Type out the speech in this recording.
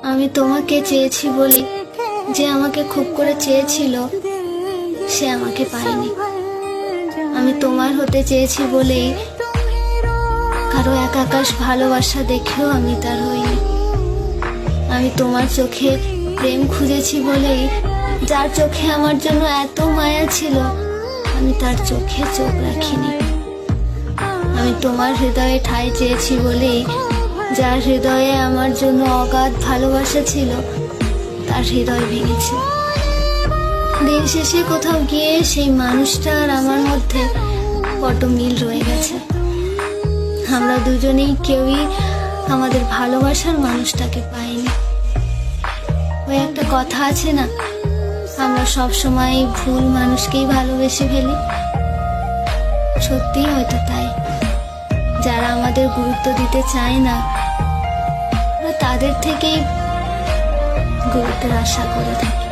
আমি তোমাকে চেয়েছি বলি যে আমাকে খুব করে চেয়েছিল সে আমাকে পায়নি। আমি তোমার হতে চেয়েছি বলেই কারো এক আকাশ ভালোবাসা দেখেও আমি তার হইনি। আমি তোমার চোখে প্রেম খুঁজেছি বলেই যার চোখে আমার জন্য এত মায়া ছিল আমি তার চোখে চোখ রাখিনি। আমি তোমার হৃদয়ে ঠাঁই চেয়েছি বলেই যার হৃদয়ে আমার জন্য অগাধ ভালোবাসা ছিল তার হৃদয় ভেঙেছে। দিন শেষে কোথাও গিয়ে সেই মানুষটা আর আমার মধ্যে বড্ড মিল রয়ে গেছে। আমরা দুজনেই কেউই আমাদের ভালোবাসার মানুষটাকে পাইনি। ওই একটা কথা আছে না, আমরা সব সময় ভুল মানুষকেই ভালোবেসে ফেলি। সত্যিই হয়তো তাই, যারা আমাদের গুরুত্ব দিতে চায় না তাদের থেকেই গুরুত্বের আশা করে থাকি।